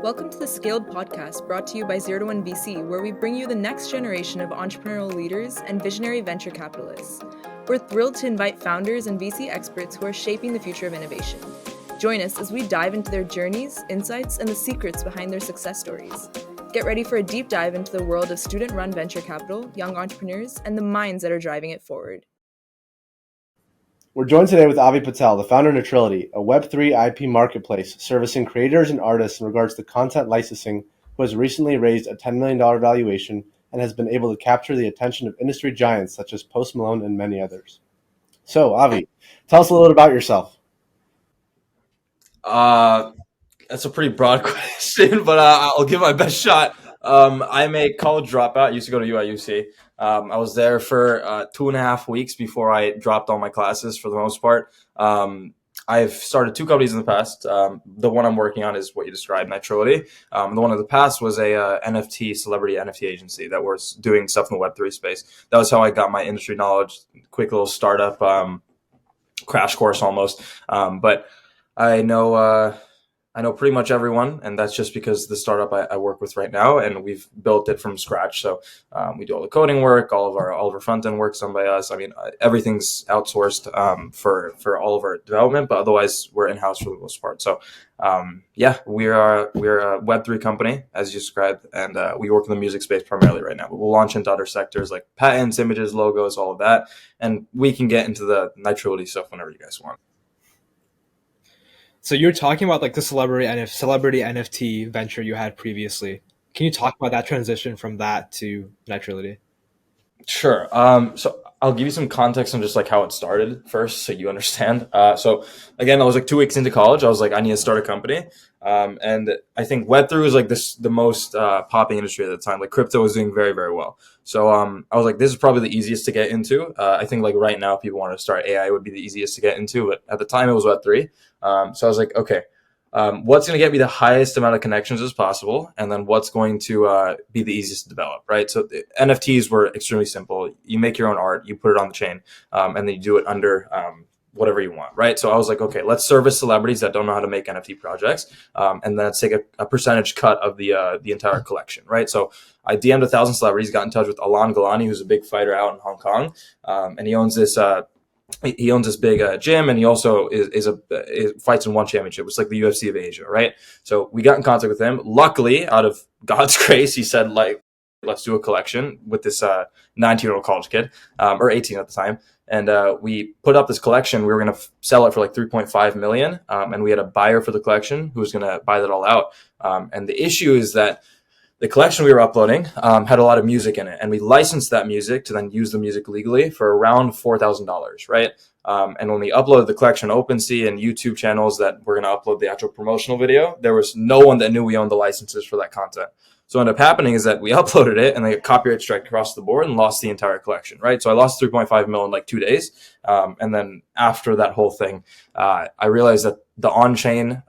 Welcome to the Scaled podcast brought to you by Zero2One VC, where we bring you the next generation of entrepreneurial leaders and visionary venture capitalists. We're thrilled to invite founders and VC experts who are shaping the future of innovation. Join us as we dive into their journeys, insights, and the secrets behind their success stories. Get ready for a deep dive into the world of student-run venture capital, young entrepreneurs, and the minds that are driving it forward. We're joined today with Avi Patel, the founder of Nitrility, a Web3 IP marketplace servicing creators and artists in regards to content licensing, who has recently raised a $10 million valuation and has been able to capture the attention of industry giants such as Post Malone and many others. So, Avi, tell us a little bit about yourself. That's a pretty broad question, but I'll give my best shot. I'm a college dropout. I used to go to UIUC. I was there for 2.5 weeks before I dropped all my classes for the most part. I've started 2 companies in the past. The one I'm working on is what you described, Nitrility. The one in the past was a celebrity NFT agency that was doing stuff in the Web3 space. That was how I got my industry knowledge. Quick little startup crash course almost. But I know pretty much everyone, and that's just because the startup I work with right now, and we've built it from scratch. So we do all the coding work, all of our front end work done by us. I mean, everything's outsourced for all of our development, but otherwise we're in house for the most part. So we're a Web3 company, as you described, and we work in the music space primarily right now. But we'll launch into other sectors like patents, images, logos, all of that, and we can get into the Nitrility stuff whenever you guys want. So you're talking about like the celebrity NFT venture you had previously. Can you talk about that transition from that to Nitrility? Sure. So I'll give you some context on just like how it started first, so you understand. So again, I was like 2 weeks into college. I was like, I need to start a company. And I think Web3 was like the most popping industry at the time. Like crypto was doing very, very well. So I was like, this is probably the easiest to get into. I think like right now, people want to start AI would be the easiest to get into, but at the time it was Web3. So I was like, okay, what's going to get me the highest amount of connections as possible, and then what's going to be the easiest to develop, right? So NFTs were extremely simple. You make your own art, you put it on the chain, and then you do it under whatever you want, right? So I was like, okay, let's service celebrities that don't know how to make NFT projects, and then let's take a percentage cut of the entire collection, right? So I DM'd 1,000 celebrities, got in touch with Alan Galani, who's a big fighter out in Hong Kong, and he owns this big gym, and he also is fights in one championship. It's like the UFC of Asia, right? So we got in contact with him. Luckily, out of God's grace, he said, like, let's do a collection with this 19-year-old college kid, or 18 at the time. And we put up this collection. We were going to sell it for like 3.5 million. And we had a buyer for the collection who was going to buy that all out. And the issue is that the collection we were uploading had a lot of music in it, and we licensed that music to then use the music legally for around $4,000, right? And when we uploaded the collection on OpenSea and YouTube channels that were going to upload the actual promotional video, there was no one that knew we owned the licenses for that content. So what ended up happening is that we uploaded it and they got copyright strike across the board and lost the entire collection, right? So I lost 3.5 mil in like 2 days. And then after that whole thing, I realized that the on-chain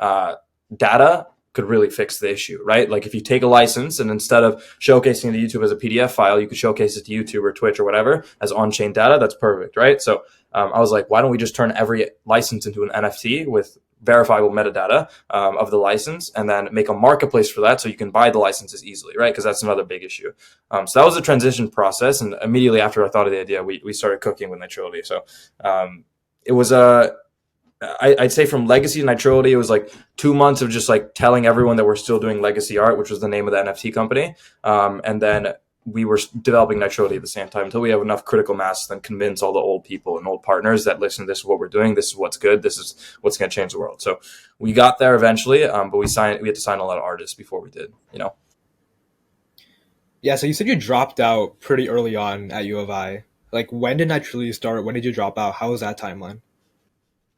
data could really fix the issue, right? Like if you take a license and instead of showcasing the YouTube as a PDF file, you could showcase it to YouTube or Twitch or whatever as on-chain data. That's perfect, right? So I was like, why don't we just turn every license into an NFT with verifiable metadata of the license, and then make a marketplace for that so you can buy the licenses easily, right? Because that's another big issue. So that was the transition process, and immediately after I thought of the idea, we started cooking with Nitrility. So it was I'd say from legacy to Nitrility, it was like 2 months of just like telling everyone that we're still doing legacy art, which was the name of the NFT company. And then we were developing Nitrility at the same time until we have enough critical mass to then convince all the old people and old partners that, listen, this is what we're doing. This is what's good. This is what's going to change the world. So we got there eventually, but we had to sign a lot of artists before we did, you know? Yeah. So you said you dropped out pretty early on at U of I. Like when did Nitrility start? When did you drop out? How was that timeline?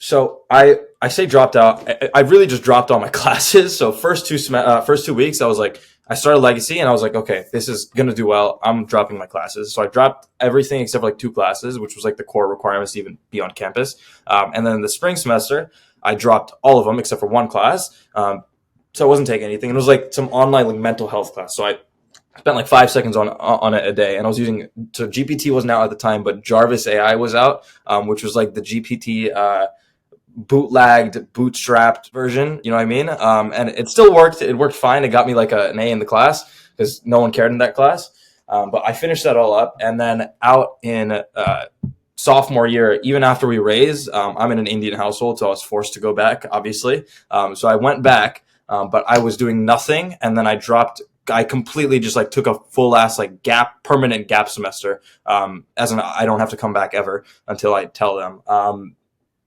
So I say dropped out. I really just dropped all my classes. So first 2 weeks, I was like, I started Legacy and I was like, okay, this is going to do well. I'm dropping my classes. So I dropped everything except for like 2 classes, which was like the core requirements to even be on campus. And then the spring semester, I dropped all of them except for 1 class. So I wasn't taking anything. And it was like some online like mental health class. So I spent like 5 seconds on it a day, and I was using, so GPT wasn't out at the time, but Jarvis AI was out, which was like the GPT bootlegged, bootstrapped version. You know what I mean? And it still worked. It worked fine. It got me like an A in the class because no one cared in that class. But I finished that all up, and then out in sophomore year, even after we raised, I'm in an Indian household, so I was forced to go back, obviously. So I went back, but I was doing nothing, and then I completely just like took a full ass like permanent gap semester. I don't have to come back ever until I tell them.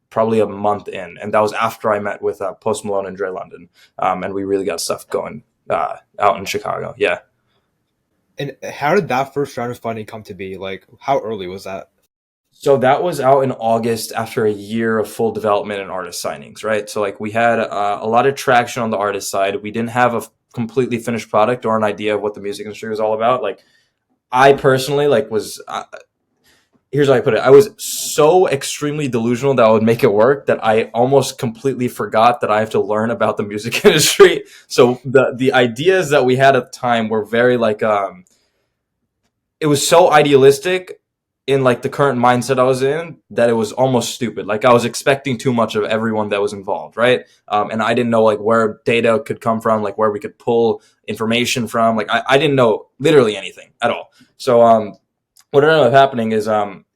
Probably a month in, and that was after I met with Post Malone and Dre London, and we really got stuff going out in Chicago. Yeah. And how did that first round of funding come to be? Like, how early was that? So that was out in August after a year of full development and artist signings, right? So like we had a lot of traction on the artist side. We didn't have a completely finished product or an idea of what the music industry was all about. Like I personally like was here's how I put it. I was so extremely delusional that I would make it work that I almost completely forgot that I have to learn about the music industry. So the ideas that we had at the time were very like it was so idealistic in like the current mindset I was in that it was almost stupid. Like I was expecting too much of everyone that was involved, right? And I didn't know like where data could come from, like where we could pull information from. Like I didn't know literally anything at all. So what ended up happening is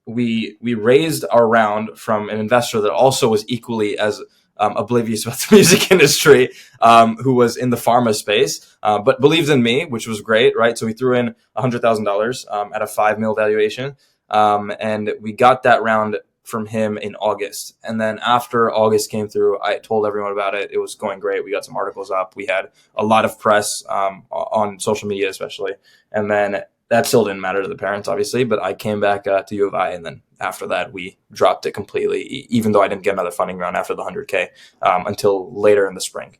we raised our round from an investor that also was equally as oblivious about the music industry, who was in the pharma space, but believed in me, which was great, right? So we threw in $100,000 at a $5 million valuation. And we got that round from him in August. And then after August came through, I told everyone about it. It was going great. We got some articles up. We had a lot of press on social media, especially. And then that still didn't matter to the parents, obviously. But I came back to U of I. And then after that, we dropped it completely, even though I didn't get another funding round after the 100K until later in the spring.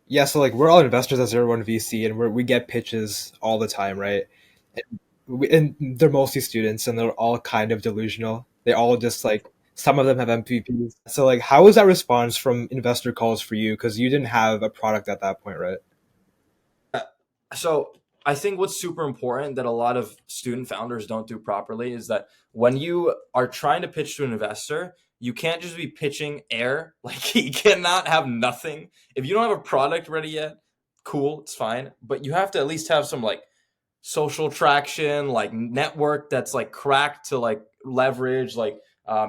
Yeah, so like we're all investors at Zero2One VC, and we get pitches all the time, right? And they're mostly students, and they're all kind of delusional. They all just like some of them have MVPs. So like, how was that response from investor calls for you? Because you didn't have a product at that point, right? So I think what's super important that a lot of student founders don't do properly is that when you are trying to pitch to an investor, you can't just be pitching air. Like you cannot have nothing. If you don't have a product ready yet, cool, it's fine. But you have to at least have some like social traction, like network that's like cracked to like leverage, like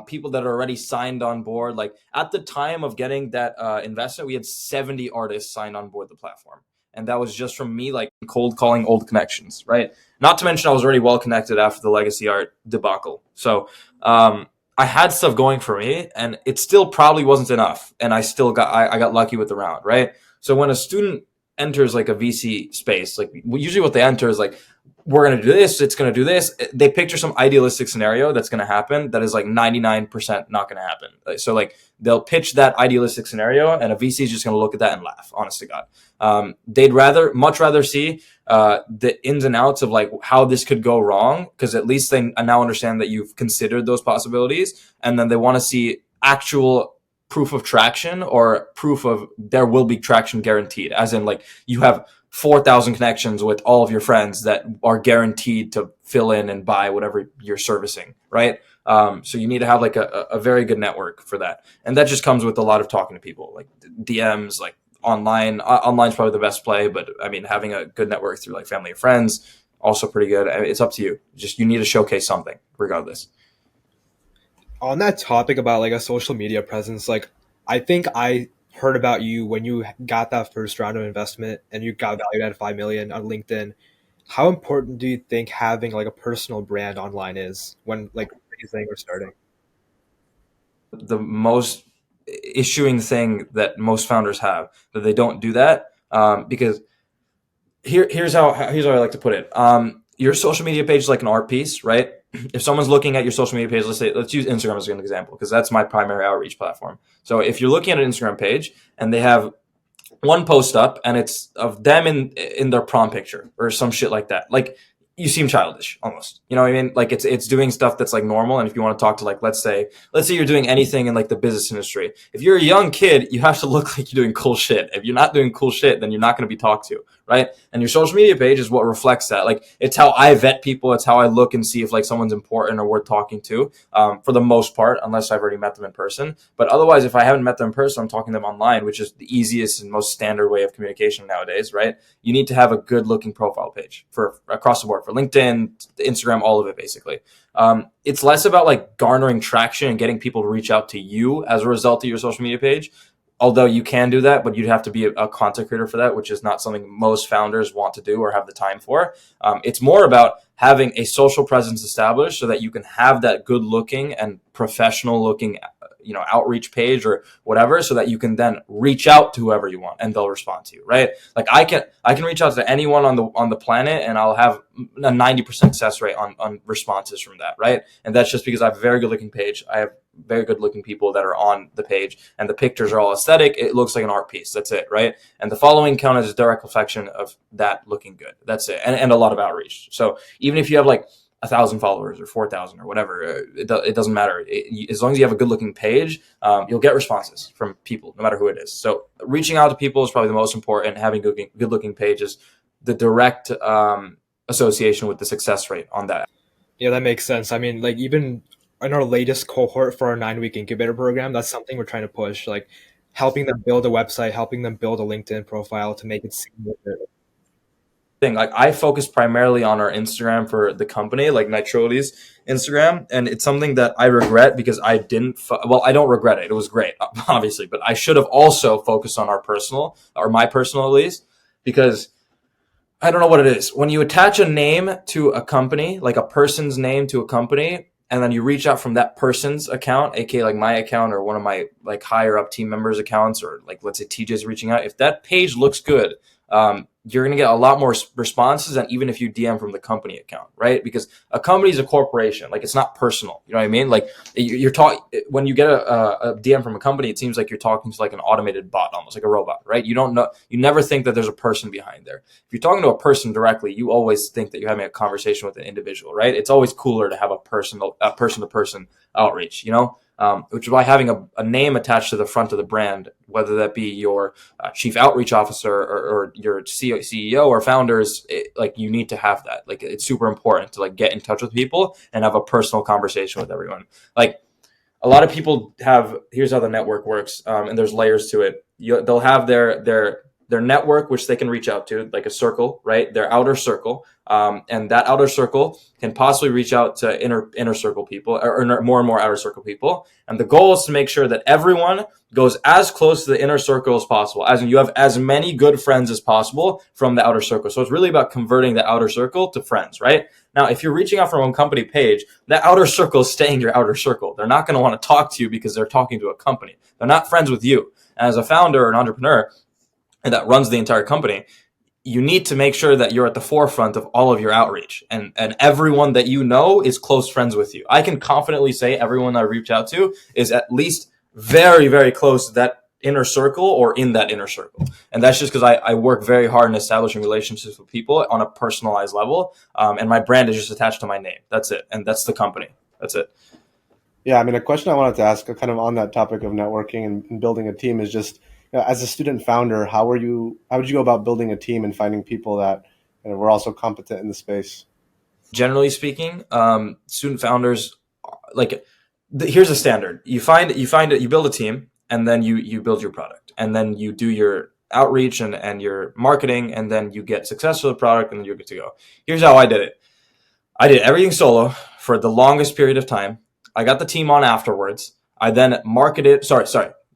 people that are already signed on board. Like at the time of getting that investment, we had 70 artists signed on board the platform. And that was just from me like cold calling old connections, right? Not to mention I was already well connected after the legacy art debacle. So I had stuff going for me, and it still probably wasn't enough. And I got lucky with the round, right? So when a student enters like a VC space, like usually what they enter is like, we're going to do this, it's going to do this. They picture some idealistic scenario that's going to happen that is like 99% not going to happen. So like they'll pitch that idealistic scenario, and a VC is just going to look at that and laugh, honest to God. They'd much rather see the ins and outs of like how this could go wrong, because at least they now understand that you've considered those possibilities, and then they want to see actual proof of traction or proof of there will be traction guaranteed, as in like you have 4,000 connections with all of your friends that are guaranteed to fill in and buy whatever you're servicing, right? So you need to have like a very good network for that. And that just comes with a lot of talking to people, like DMs, like online. Online's probably the best play, but I mean, having a good network through like family and friends, also pretty good. I mean, it's up to you. Just you need to showcase something regardless. On that topic about like a social media presence, like I think I heard about you when you got that first round of investment and you got valued at 5 million on LinkedIn. How important do you think having like a personal brand online is when like raising or starting? The most issuing thing that most founders have that they don't do that, because here's how I like to put it. Your social media page is like an art piece, right? If someone's looking at your social media page, let's use Instagram as an example, because that's my primary outreach platform. So if you're looking at an Instagram page and they have one post up and it's of them in their prom picture or some shit like that, like you seem childish almost. You know what I mean? Like it's doing stuff that's like normal. And if you want to talk to like, let's say you're doing anything in like the business industry. If you're a young kid, you have to look like you're doing cool shit. If you're not doing cool shit, then you're not going to be talked to, right? And your social media page is what reflects that. Like it's how I vet people. It's how I look and see if like someone's important or worth talking to, for the most part, unless I've already met them in person. But otherwise, if I haven't met them in person, I'm talking to them online, which is the easiest and most standard way of communication nowadays, right? You need to have a good looking profile page for across the board, for LinkedIn, Instagram, all of it basically. It's less about like garnering traction and getting people to reach out to you as a result of your social media page. Although you can do that, but you'd have to be a content creator for that, which is not something most founders want to do or have the time for. It's more about having a social presence established so that you can have that good looking and professional looking, outreach page or whatever, so that you can then reach out to whoever you want and they'll respond to you, right? Like I can reach out to anyone on the planet and I'll have a 90% success rate on responses from that, right? And that's just because I have a very good looking page. I have very good looking people that are on the page and the pictures are all aesthetic. It looks like an art piece. That's it, right? And the following count is a direct reflection of that looking good. That's it. And a lot of outreach. So even if you have like 1,000 followers or 4,000 or whatever, it doesn't matter. As long as you have a good looking page, you'll get responses from people, no matter who it is. So reaching out to people is probably the most important. Having good looking pages, the direct association with the success rate on that. Yeah, that makes sense. I mean, like even in our latest cohort for our 9-week incubator program, that's something we're trying to push, like helping them build a website, helping them build a LinkedIn profile to make it seem thing. Like I focus primarily on our Instagram for the company, like Nitrility's Instagram, and it's something that I regret because I didn't. I don't regret it. It was great, obviously, but I should have also focused on our personal, or my personal at least, because I don't know what it is. When you attach a name to a company, like a person's name to a company, and then you reach out from that person's account, aka like my account or one of my like higher up team members' accounts, or like let's say TJ's reaching out. If that page looks good, you're going to get a lot more responses than even if you DM from the company account, right? Because a company is a corporation. Like it's not personal. You know what I mean? Like you're talking, when you get a DM from a company, it seems like you're talking to like an automated bot, almost like a robot, right? You don't know, you never think that there's a person behind there. If you're talking to a person directly, you always think that you're having a conversation with an individual, right? It's always cooler to have a person to person outreach, which is why having a name attached to the front of the brand, whether that be your chief outreach officer or your CEO or founders, like you need to have that. Like it's super important to like get in touch with people and have a personal conversation with everyone. Like a lot of people have, here's how the network works, and there's layers to it. They'll have their network, which they can reach out to, like a circle, right? Their outer circle. And that outer circle can possibly reach out to inner circle people or more and more outer circle people. And the goal is to make sure that everyone goes as close to the inner circle as possible, as in you have as many good friends as possible from the outer circle. So it's really about converting the outer circle to friends, right? Now, if you're reaching out from one company page, that outer circle is staying your outer circle. They're not going to want to talk to you because they're talking to a company. They're not friends with you. And as a founder or an entrepreneur that runs the entire company, you need to make sure that you're at the forefront of all of your outreach, and everyone that you know is close friends with you. I can confidently say everyone I reach out to is at least very, very close to that inner circle or in that inner circle. And that's just because I work very hard in establishing relationships with people on a personalized level. And my brand is just attached to my name. That's it. And that's the company. That's it. Yeah, I mean, a question I wanted to ask kind of on that topic of networking and building a team is just, as a student founder, how would you go about building a team and finding people that were also competent in the space? Generally speaking, student founders, like here's a standard. You build a team, and then you build your product, and then you do your outreach and your marketing, and then you get success with the product, and then you're good to go. Here's how I did it. I did everything solo for the longest period of time. I got the team on afterwards. I then marketed. Sorry.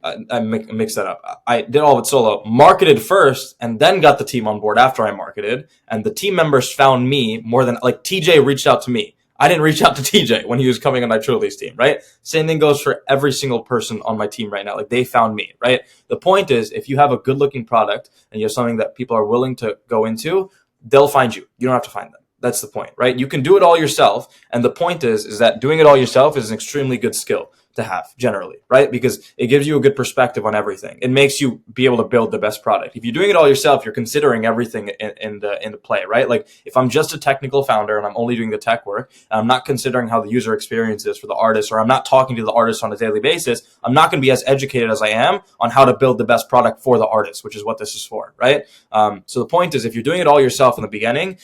I mixed that up. I did all of it solo, marketed first, and then got the team on board after I marketed. And the team members found me more than, like, TJ reached out to me. I didn't reach out to TJ when he was coming on Nitrility's team, right? Same thing goes for every single person on my team right now. Like, they found me, right? The point is, if you have a good looking product and you have something that people are willing to go into, they'll find you. You don't have to find them. That's the point, right? You can do it all yourself. And the point is that doing it all yourself is an extremely good skill to have generally, right? Because it gives you a good perspective on everything. It makes you be able to build the best product. If you're doing it all yourself, you're considering everything in the play, right? Like if I'm just a technical founder and I'm only doing the tech work, and I'm not considering how the user experience is for the artist, or I'm not talking to the artist on a daily basis, I'm not going to be as educated as I am on how to build the best product for the artist, which is what this is for, right? So the point is, if you're doing it all yourself in the beginning,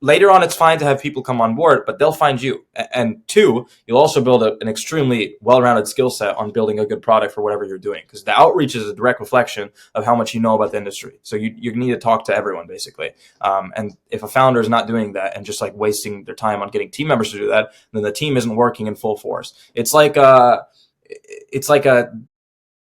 later on, it's fine to have people come on board, but they'll find you. And two, you'll also build an extremely well-rounded skill set on building a good product for whatever you're doing, because the outreach is a direct reflection of how much you know about the industry. So you need to talk to everyone, basically. And if a founder is not doing that and just like wasting their time on getting team members to do that, then the team isn't working in full force. It's like a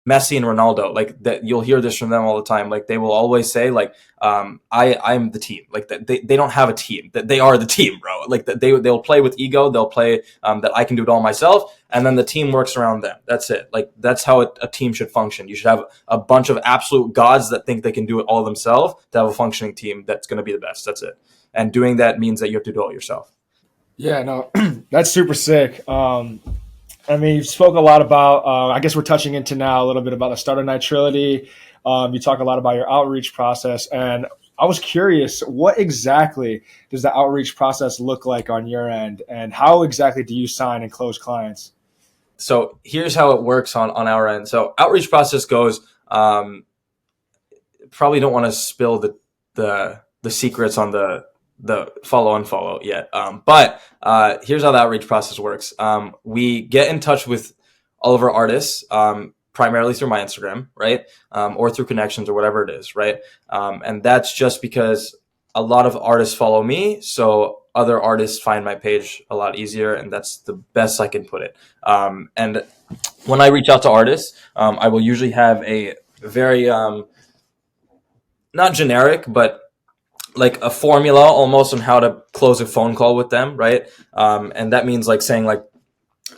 Messi and Ronaldo, like that. You'll hear this from them all the time. Like they will always say, like, I'm the team. Like that they don't have a team. That they are the team, bro. Like that they'll play with ego. They'll play that I can do it all myself, and then the team works around them. That's it. Like that's how a team should function. You should have a bunch of absolute gods that think they can do it all themselves to have a functioning team that's going to be the best. That's it. And doing that means that you have to do it all yourself. Yeah, no, that's super sick. I mean, you spoke a lot about, I guess we're touching into now a little bit about the start of Nitrility. You talk a lot about your outreach process. And I was curious, what exactly does the outreach process look like on your end? And how exactly do you sign and close clients? So here's how it works on our end. So outreach process goes, probably don't want to spill the secrets on the follow unfollow yet. But here's how the outreach process works. We get in touch with all of our artists, primarily through my Instagram, right? Or through connections or whatever it is, right? And that's just because a lot of artists follow me. So other artists find my page a lot easier, and that's the best I can put it. And when I reach out to artists, I will usually have a very, not generic, but like a formula almost on how to close a phone call with them, right? And that means like saying like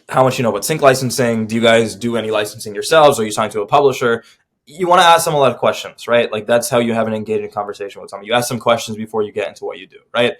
how much you know about sync licensing. Do you guys do any licensing yourselves? Are you signed to a publisher? You want to ask them a lot of questions, right? Like that's how you have an engaging conversation with someone. You ask them questions before you get into what you do, right?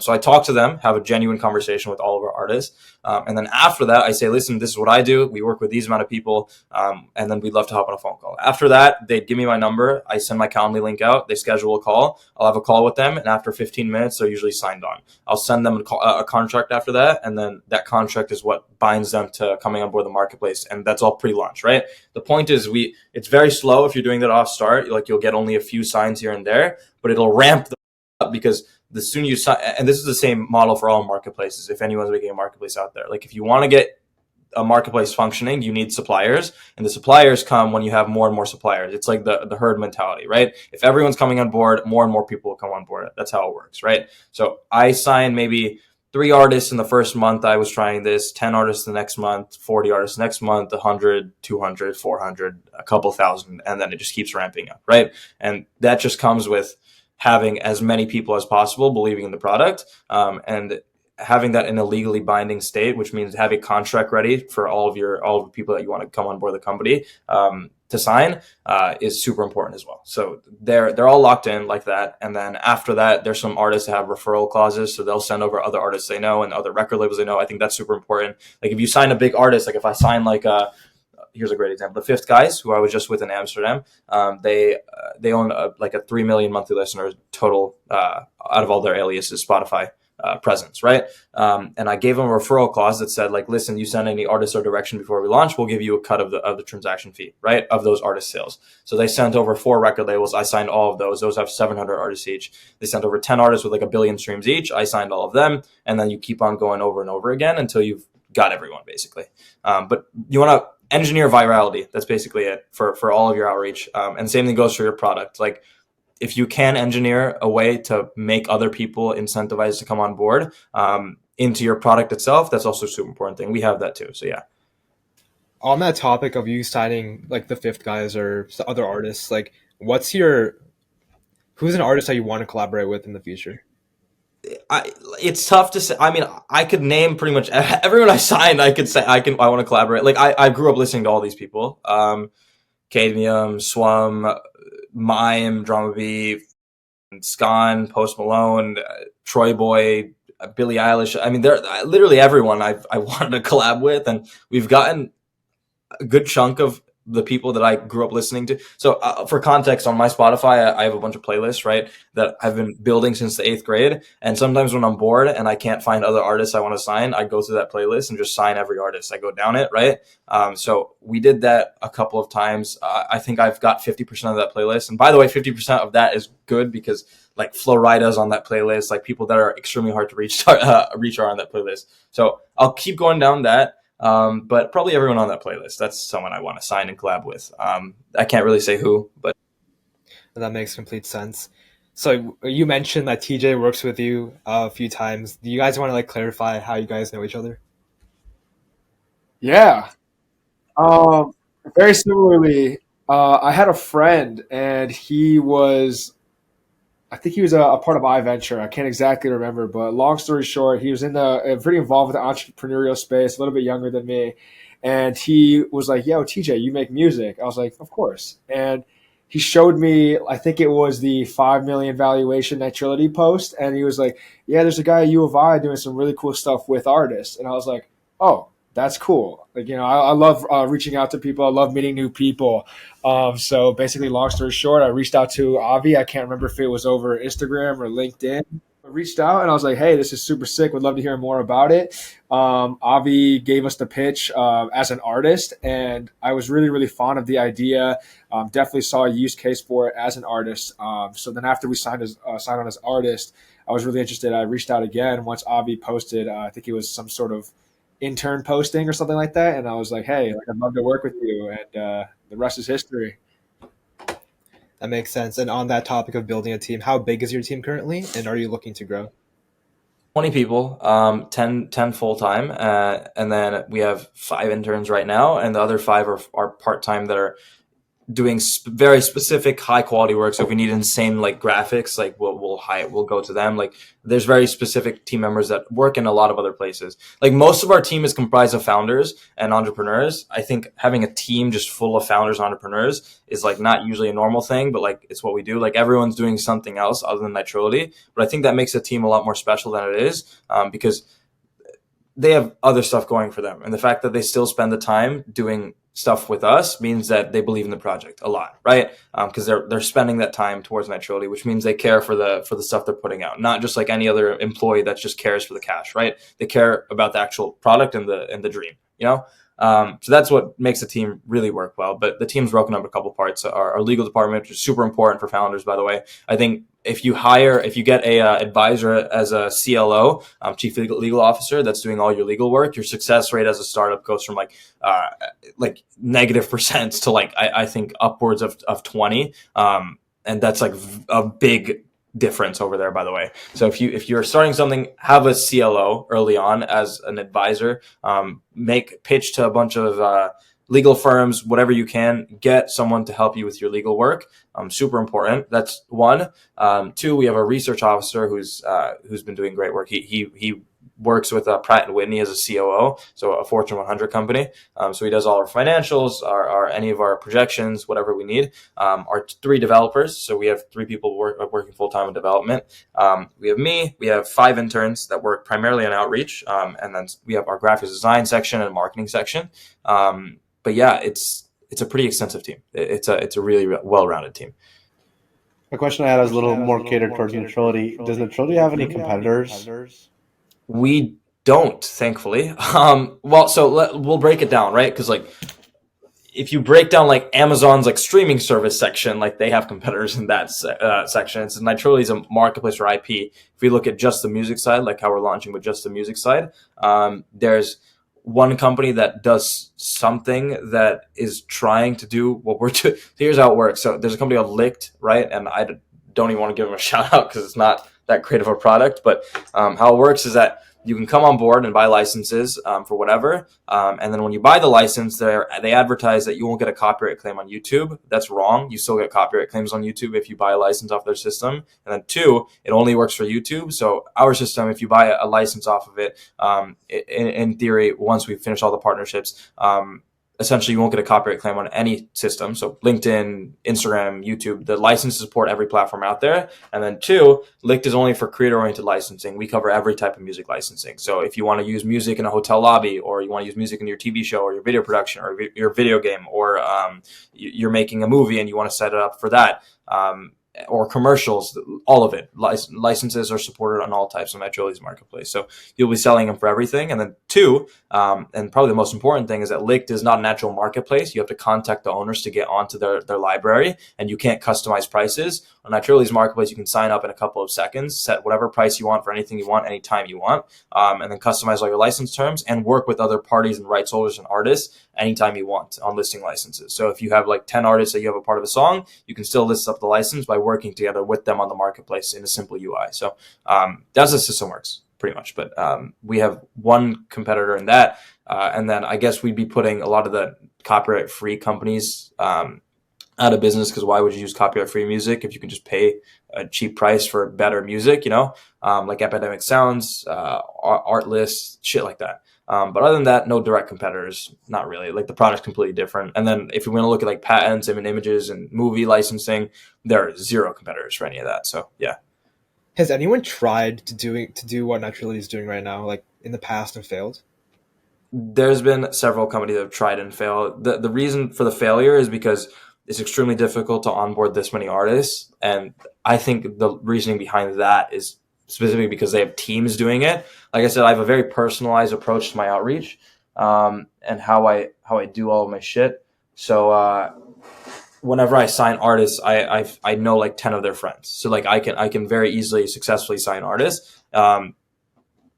So I talk to them, have a genuine conversation with all of our artists. And then after that, I say, listen, this is what I do. We work with these amount of people. And then we'd love to hop on a phone call. After that, they'd give me my number. I send my Calendly link out. They schedule a call. I'll have a call with them. And after 15 minutes, they're usually signed on. I'll send them a contract after that. And then that contract is what binds them to coming on board the marketplace. And that's all pre-launch, right? The point is it's very slow if you're doing that off start. Like you'll get only a few signs here and there, but it'll ramp up because the sooner you sign, and this is the same model for all marketplaces. If anyone's making a marketplace out there, like if you want to get a marketplace functioning, you need suppliers, and the suppliers come when you have more and more suppliers. It's like the herd mentality, right? If everyone's coming on board, more and more people will come on board. That's how it works, right? So I signed maybe 3 artists in the first month I was trying this, 10 artists the next month, 40 artists next month, 100, 200, 400, a couple thousand, and then it just keeps ramping up, right? And that just comes with having as many people as possible believing in the product, and having that in a legally binding state, which means have a contract ready for all of the people that you want to come on board the company to sign, is super important as well. So they're all locked in like that. And then after that, there's some artists that have referral clauses, so they'll send over other artists they know and other record labels they know. I think that's super important. Like if you sign a big artist, like if I sign like here's a great example. The Fifth Guys, who I was just with in Amsterdam, they own like a 3 million monthly listeners total out of all their aliases Spotify presence, right? And I gave them a referral clause that said, like, listen, you send any artist or direction before we launch, we'll give you a cut of the transaction fee, right, of those artist sales. So they sent over 4 record labels. I signed all of those. Those have 700 artists each. They sent over 10 artists with like 1 billion streams each. I signed all of them, and then you keep on going over and over again until you've got everyone, basically. But you want to engineer virality. That's basically it for all of your outreach. And the same thing goes for your product. Like if you can engineer a way to make other people incentivized to come on board into your product itself, that's also a super important thing. We have that too. So yeah. On that topic of you signing like the Fifth Guys or other artists, like who's an artist that you want to collaborate with in the future? It's tough to say. I mean, I could name pretty much everyone I signed. I could say I want to collaborate. Like I grew up listening to all these people. Cadmium, Swum, Mime, Drama B, Scon, Post Malone, Troy Boy, Billie Eilish. I mean, they're literally everyone I wanted to collab with, and we've gotten a good chunk of the people that I grew up listening to. So for context, on my Spotify, I have a bunch of playlists, right, that I've been building since the 8th grade. And sometimes when I'm bored and I can't find other artists I want to sign, I go through that playlist and just sign every artist. I go down it, right? So we did that a couple of times. I think I've got 50% of that playlist. And by the way, 50% of that is good because like Flo Rida's on that playlist, like people that are extremely hard to reach are on that playlist. So I'll keep going down that. But probably everyone on that playlist. That's someone I want to sign and collab with. I can't really say who, but That makes complete sense. So you mentioned that TJ works with you a few times. Do you guys want to like clarify how you guys know each other? Yeah. Um, Very similarly, I had a friend, and I think he was a part of iVenture. I can't exactly remember, but long story short, he was pretty involved with the entrepreneurial space, a little bit younger than me. And he was like, "Yo, TJ, you make music?" I was like, "Of course." And he showed me, I think it was the 5 million valuation Nitrility post. And he was like, "Yeah, there's a guy at U of I doing some really cool stuff with artists." And I was like, "Oh, that's cool." Like, I love reaching out to people. I love meeting new people. So basically, long story short, I reached out to Avi. I can't remember if it was over Instagram or LinkedIn. I reached out and I was like, "Hey, this is super sick. Would love to hear more about it." Avi gave us the pitch as an artist, and I was really, really fond of the idea. Definitely saw a use case for it as an artist. So then after we signed on as artist, I was really interested. I reached out again once Avi posted. I think it was some sort of intern posting or something like that, and I was like, "Hey, like, I'd love to work with you," and the rest is history. That makes sense. And on that topic of building a team, how big is your team currently, and are you looking to grow? 20 people, 10 full time, and then we have 5 interns right now, and the other 5 are part time that are doing very specific high quality work. So if we need insane like graphics, like we'll go to them. Like there's very specific team members that work in a lot of other places. Like most of our team is comprised of founders and entrepreneurs. I think having a team just full of founders and entrepreneurs is like not usually a normal thing, but like it's what we do. Like everyone's doing something else other than Nitrility. But I think that makes a team a lot more special than it is, because they have other stuff going for them. And the fact that they still spend the time doing stuff with us means that they believe in the project a lot, right? Because they're spending that time towards Nitrility, which means they care for the stuff they're putting out, not just like any other employee that just cares for the cash, right? They care about the actual product and the dream, you know. So that's what makes the team really work well. But the team's broken up a couple parts. Our legal department, which is super important for founders, by the way. I think if you get a advisor as a CLO, chief legal officer, that's doing all your legal work, your success rate as a startup goes from like -% to like I think upwards of 20, and that's like a big difference over there, by the way. So if you're starting something, have a CLO early on as an advisor. Make pitch to a bunch of legal firms, whatever you can. Get someone to help you with your legal work. Super important. That's one. 2, we have a research officer who's been doing great work. He works with Pratt and Whitney as a COO, so a Fortune 100 company. So he does all our financials, our any of our projections, whatever we need. Our 3 developers, so we have 3 people working full time in development. We have me. We have 5 interns that work primarily on outreach, and then we have our graphics design section and marketing section. But yeah, it's a pretty extensive team. It's a really well-rounded team. The question I had was a little more catered towards Nitrility. Does Nitrility have any competitors? We don't, thankfully. Well, so we'll break it down, right? Because like, if you break down like Amazon's like streaming service section, like they have competitors in that section. It's Nitrility is a marketplace for IP. If we look at just the music side, like how we're launching with just the music side, there's one company that does something that is trying to do what we're doing. Here's how it works. So there's a company called Licked, right? And I don't even want to give them a shout out because it's not that great of a product. But how it works is that you can come on board and buy licenses for whatever. And then when you buy the license, they advertise that you won't get a copyright claim on YouTube. That's wrong. You still get copyright claims on YouTube if you buy a license off their system. And then 2, it only works for YouTube. So our system, if you buy a license off of it, in theory, once we finish all the partnerships, essentially you won't get a copyright claim on any system. So LinkedIn, Instagram, YouTube, the licenses support every platform out there. And then two, Licked is only for creator-oriented licensing. We cover every type of music licensing. So if you want to use music in a hotel lobby, or you want to use music in your TV show or your video production or your video game, or you're making a movie and you want to set it up for that, or commercials, all of it. Licenses are supported on all types of Nitrility marketplace. So you'll be selling them for everything. And then two, and probably the most important thing, is that Licked is not an actual marketplace. You have to contact the owners to get onto their library, and you can't customize prices. On Nitrility marketplace, you can sign up in a couple of seconds, set whatever price you want for anything you want, anytime you want, and then customize all your license terms and work with other parties and rights holders and artists anytime you want on listing licenses. So if you have like 10 artists that you have a part of a song, you can still list up the license by working together with them on the marketplace in a simple UI. So that's how the system works pretty much. But we have one competitor in that. And then I guess we'd be putting a lot of the copyright free companies out of business, because why would you use copyright free music if you can just pay a cheap price for better music, like Epidemic Sounds, Artlist, shit like that. But other than that, no direct competitors, not really. Like the product's completely different. And then if we want to look at like patents and images and movie licensing, there are zero competitors for any of that. So yeah. Has anyone tried to do what Nitrility is doing right now, like in the past, and failed? There's been several companies that have tried and failed. The reason for the failure is because it's extremely difficult to onboard this many artists. And I think the reasoning behind that is specifically because they have teams doing it. Like I said, I have a very personalized approach to my outreach, and how I do all of my shit. So whenever I sign artists, I know like 10 of their friends. So like I can very easily successfully sign artists,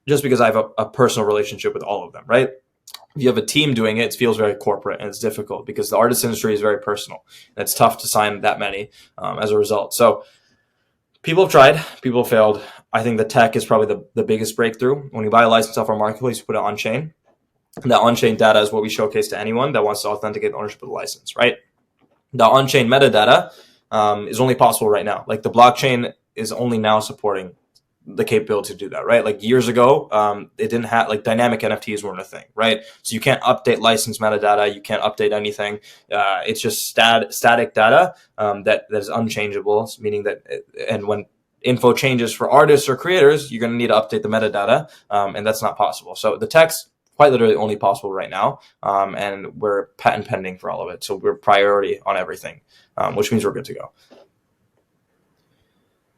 just because I have a personal relationship with all of them, right? If you have a team doing it, it feels very corporate, and it's difficult because the artist industry is very personal, and it's tough to sign that many as a result. So people have tried, people have failed. I think the tech is probably the biggest breakthrough. When you buy a license off our marketplace, you put it on chain. And that on-chain data is what we showcase to anyone that wants to authenticate ownership of the license, right? The on-chain metadata is only possible right now. Like the blockchain is only now supporting the capability to do that, right? Like years ago, it didn't have, like, dynamic NFTs weren't a thing, right? So you can't update license metadata, you can't update anything. It's just static data that is unchangeable, meaning that, and when info changes for artists or creators, you're going to need to update the metadata, and that's not possible. So the tech's quite literally only possible right now, and we're patent pending for all of it. So we're priority on everything, which means we're good to go.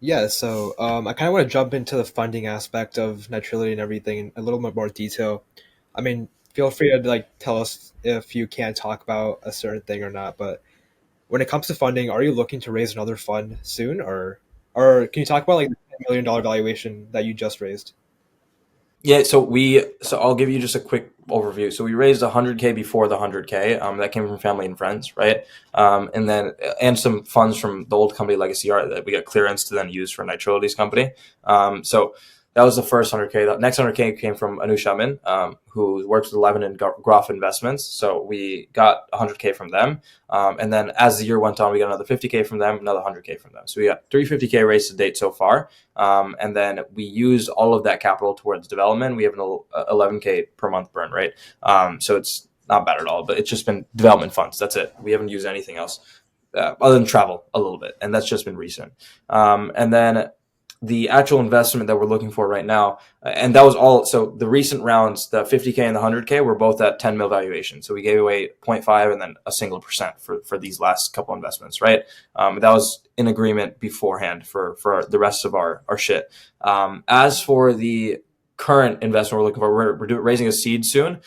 Yeah, so I kind of want to jump into the funding aspect of Nitrility and everything in a little bit more detail. I mean, feel free to like tell us if you can talk about a certain thing or not. But when it comes to funding, are you looking to raise another fund soon, or can you talk about like the $10 million valuation that you just raised? Yeah, so I'll give you just a quick overview. So we raised 100K before the 100K. That came from family and friends, right? And some funds from the old company Legacy Art that we got clearance to then use for Nitrility's company. So that was the first 100K. The next 100K came from Anush Amin, who works with Levin and Groff Investments. So we got 100K from them. And then as the year went on, we got another 50K from them, another 100K from them. So we got 350K raised to date so far. And then we use all of that capital towards development. We have an 11K per month burn rate. So it's not bad at all, but it's just been development funds. That's it. We haven't used anything else other than travel a little bit. And that's just been recent. And then the actual investment that we're looking for right now, and that was all. So the recent rounds, the 50K and the 100K, were both at 10 mil valuation. So we gave away 0.5 and then a single percent for these last couple investments, right? That was in agreement beforehand for the rest of our shit. As for the current investment we're looking for, we're raising a seed soon.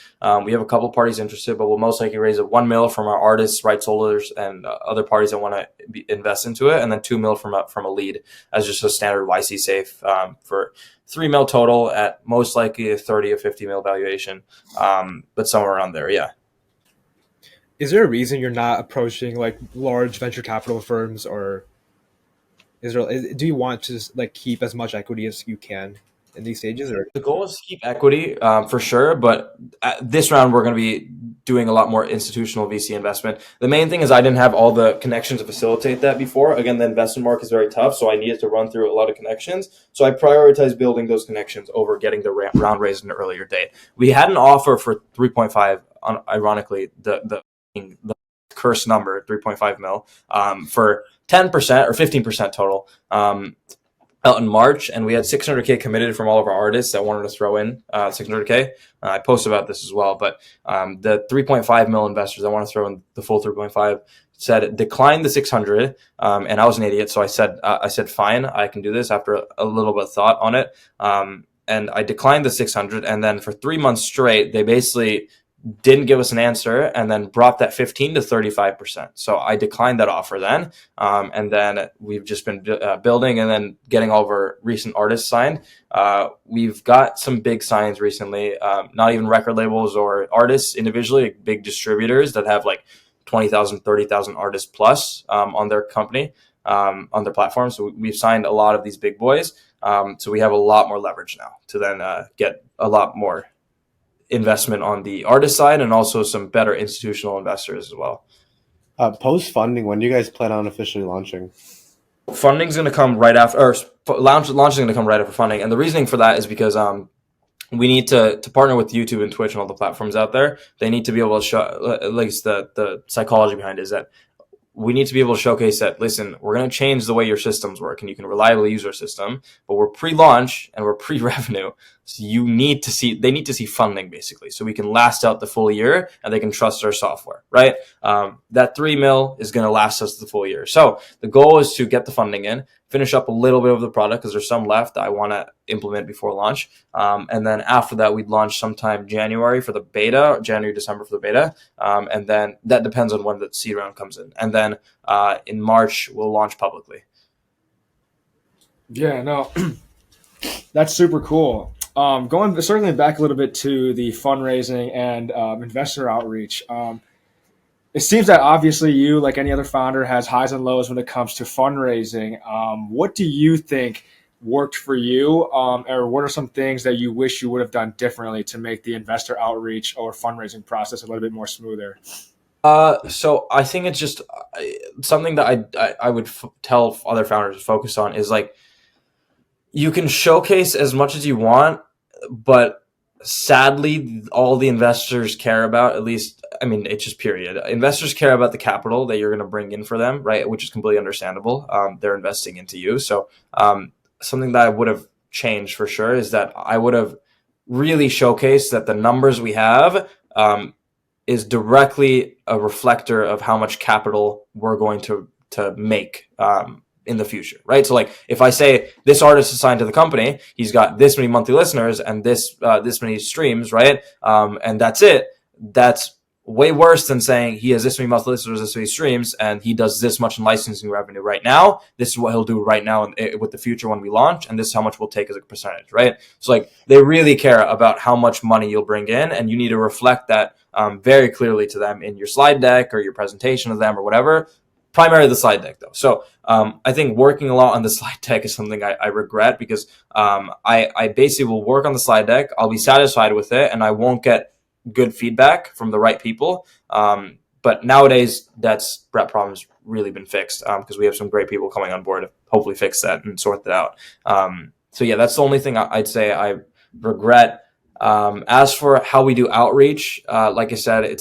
We have a couple parties interested, but we'll most likely raise a 1 mil from our artists, rights holders, and other parties that want to invest into it, and then 2 mil from a lead as just a standard YC safe, for 3 mil total at most likely a 30 or 50 mil valuation, but somewhere around there. Yeah. Is there a reason you're not approaching like large venture capital firms, or do you want to like keep as much equity as you can in these stages? Or The goal is to keep equity, for sure, but at this round we're going to be doing a lot more institutional VC investment. The main thing is I didn't have all the connections to facilitate that before. Again, the investment market is very tough, so I needed to run through a lot of connections. So I prioritized building those connections over getting the round raised in an earlier date. We had an offer for 3.5, ironically, the cursed number, 3.5 mil, for 10% or 15% total. Out in March, and we had 600K committed from all of our artists that wanted to throw in 600K. I posted about this as well, but the 3.5 mil investors that want to throw in the full 3.5 said decline the 600, and I was an idiot, so I said fine, I can do this after a little bit of thought on it, and I declined the 600, and then for 3 months straight, they basically didn't give us an answer and then brought that 15 to 35%. So I declined that offer then. And then we've just been building and then getting all of our recent artists signed. We've got some big signs recently, not even record labels or artists individually, big distributors that have like 20,000, 30,000 artists plus on their company, on their platform. So we've signed a lot of these big boys. So we have a lot more leverage now to then get a lot more investment on the artist side and also some better institutional investors as well. Post funding, when do you guys plan on officially launching? Funding's going to come right after, or launching is going to come right after funding. And the reasoning for that is because we need to partner with YouTube and Twitch and all the platforms out there. They need to be able to show, at least the psychology behind it is that we need to be able to showcase that, listen, we're going to change the way your systems work and you can reliably use our system, but we're pre-launch and we're pre-revenue. So they need to see funding basically, so we can last out the full year and they can trust our software, right? That 3 mil is going to last us the full year. So the goal is to get the funding in, finish up a little bit of the product because there's some left that I want to implement before launch. And then after that, we'd launch sometime January for the beta, January, December for the beta. And then that depends on when the seed round comes in. And then in March, we'll launch publicly. Yeah, no, that's super cool. Going circling back a little bit to the fundraising and investor outreach. It seems that obviously you, like any other founder, has highs and lows when it comes to fundraising. What do you think worked for you, or what are some things that you wish you would have done differently to make the investor outreach or fundraising process a little bit more smoother? So I think it's just something that I would tell other founders to focus on is like, you can showcase as much as you want, but sadly, all the investors care about, at least, I mean, it's just period. Investors care about the capital that you're going to bring in for them, right? Which is completely understandable. They're investing into you. So something that I would have changed for sure is that I would have really showcased that the numbers we have is directly a reflector of how much capital we're going to make in the future, right? So like if I say this artist is signed to the company, he's got this many monthly listeners and this many streams, right? And that's it. That's way worse than saying he has this many monthly listeners, this many streams, and he does this much in licensing revenue right now. This is what he'll do right now with the future when we launch, and this is how much we'll take as a percentage, right? So like they really care about how much money you'll bring in, and you need to reflect that very clearly to them in your slide deck or your presentation of them or whatever. Primarily the slide deck though. So I think working a lot on the slide deck is something I regret because I basically will work on the slide deck. I'll be satisfied with it and I won't get good feedback from the right people. But nowadays that problem's really been fixed because we have some great people coming on board to hopefully fix that and sort that out. So yeah, that's the only thing I'd say I regret. As for how we do outreach, like I said,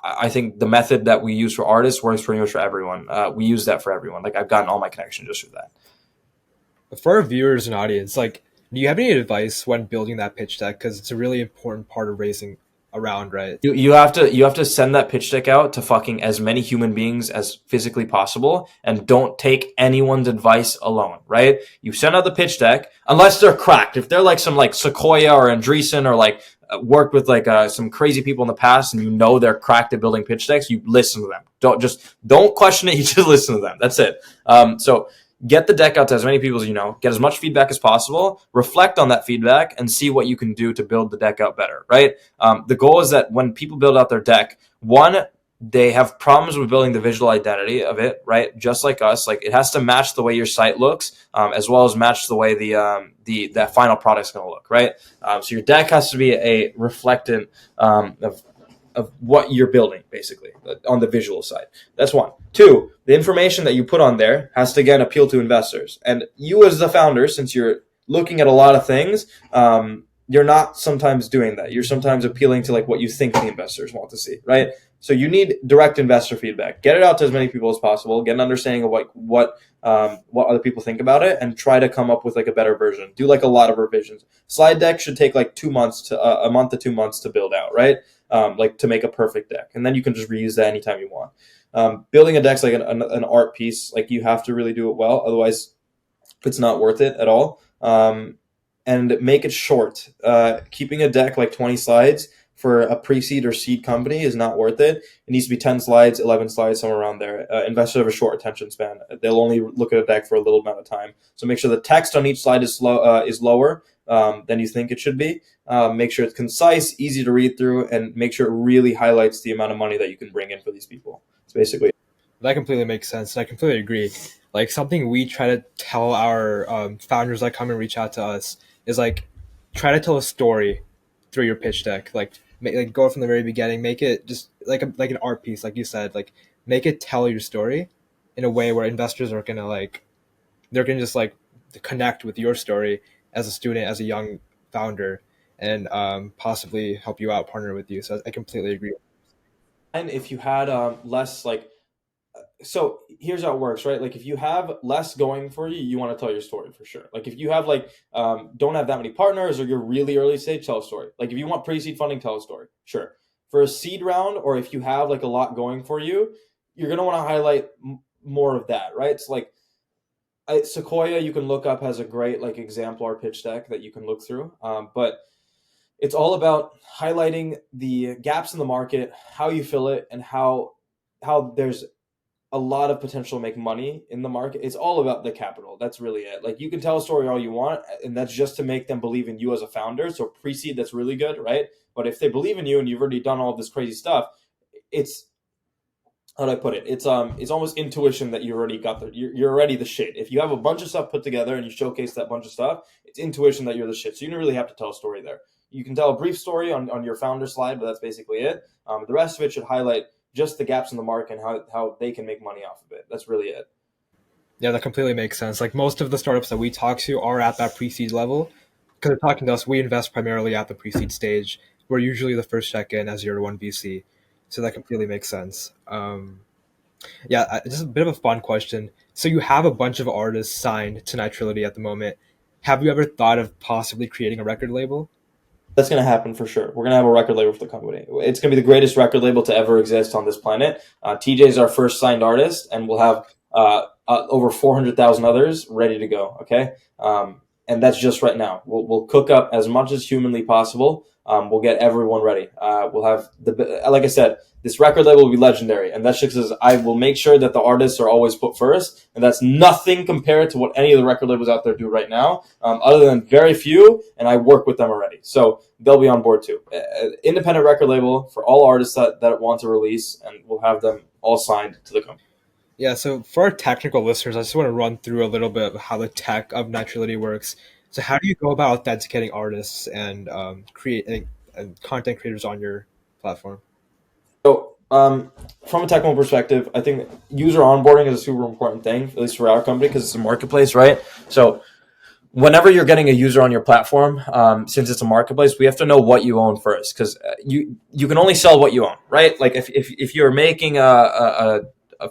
I think the method that we use for artists works pretty much for everyone. We use that for everyone. Like I've gotten all my connections just through that. For our viewers and audience, like, do you have any advice when building that pitch deck? Because it's a really important part of raising around, right? You have to send that pitch deck out to fucking as many human beings as physically possible, and don't take anyone's advice alone, right? You send out the pitch deck unless they're cracked. If they're like some like Sequoia or Andreessen or like worked with like some crazy people in the past and you know they're cracked at building pitch decks, you listen to them. Don't question it. You just listen to them. That's it. So get the deck out to as many people as you know, get as much feedback as possible, reflect on that feedback and see what you can do to build the deck out better, right? The goal is that when people build out their deck, one, they have problems with building the visual identity of it, right? Just like us, like it has to match the way your site looks, as well as match the way that final product's going to look, right? So your deck has to be a reflectant of of what you're building, basically, on the visual side. That's one. Two, the information that you put on there has to, again, appeal to investors. And you as the founder, since you're looking at a lot of things, you're not sometimes doing that. You're sometimes appealing to like what you think the investors want to see, right? So you need direct investor feedback. Get it out to as many people as possible. Get an understanding of what other people think about it, and try to come up with like a better version. Do like a lot of revisions. Slide deck should take like 2 months to a month to 2 months to build out, right? Like to make a perfect deck, and then you can just reuse that anytime you want. Building a deck's like an art piece. Like you have to really do it well, otherwise it's not worth it at all. And make it short. Keeping a deck like 20 slides for a pre-seed or seed company is not worth it. It needs to be 10 slides, 11 slides, somewhere around there. Investors have a short attention span. They'll only look at a deck for a little amount of time. So make sure the text on each slide is lower than you think it should be. Make sure it's concise, easy to read through, and make sure it really highlights the amount of money that you can bring in for these people. It's basically That completely makes sense. I completely agree. Like something we try to tell our founders that come and reach out to us is like try to tell a story through your pitch deck. Like go from the very beginning, make it just like an art piece, like you said. Like make it tell your story in a way where investors are gonna they're gonna just like connect with your story as a student, as a young founder, and possibly help you out, partner with you. So I completely agree. and if you had less like. So here's how it works, right? Like if you have less going for you, you want to tell your story for sure. Like if you have like don't have that many partners, or you're really early stage, tell a story. Like if you want pre-seed funding, tell a story. Sure. For a seed round, or if you have like a lot going for you, you're gonna want to highlight more of that, right? It's like Sequoia, you can look up, has a great like exemplar pitch deck that you can look through, but it's all about highlighting the gaps in the market, how you fill it, and how there's a lot of potential to make money in the market. It's all about the capital. That's really it. Like you can tell a story all you want, and that's just to make them believe in you as a founder. So pre-seed, that's really good, right? But if they believe in you and you've already done all of this crazy stuff, it's, how do I put it? It's almost intuition that you already got you're already the shit. If you have a bunch of stuff put together and you showcase that bunch of stuff, it's intuition that you're the shit. So you don't really have to tell a story there. You can tell a brief story on your founder slide, but that's basically it. The rest of it should highlight just the gaps in the market and how they can make money off of it. That's really it. Yeah, that completely makes sense. Like most of the startups that we talk to are at that pre-seed level. Because they're talking to us, we invest primarily at the pre-seed stage. We're usually the first check-in as Zero2One VC. So that completely makes sense. Just a bit of a fun question. So you have a bunch of artists signed to Nitrility at the moment. Have you ever thought of possibly creating a record label? That's going to happen for sure. We're going to have a record label for the company. It's going to be the greatest record label to ever exist on this planet. TJ is our first signed artist, and we'll have over 400,000 others ready to go. Okay. And that's just right now. We'll cook up as much as humanly possible. We'll get everyone ready. We'll have like I said, this record label will be legendary, and that's just because I will make sure that the artists are always put first, and that's nothing compared to what any of the record labels out there do right now, other than very few, and I work with them already, so they'll be on board too. Independent record label for all artists that want to release, and we'll have them all signed to the company. Yeah, so for our technical listeners, I just want to run through a little bit of how the tech of Nitrility works. So how do you go about authenticating artists and creating content creators on your platform? So from a technical perspective, I think user onboarding is a super important thing, at least for our company, because it's a marketplace, right? So whenever you're getting a user on your platform, since it's a marketplace, we have to know what you own first, because you can only sell what you own, right? Like if you're making a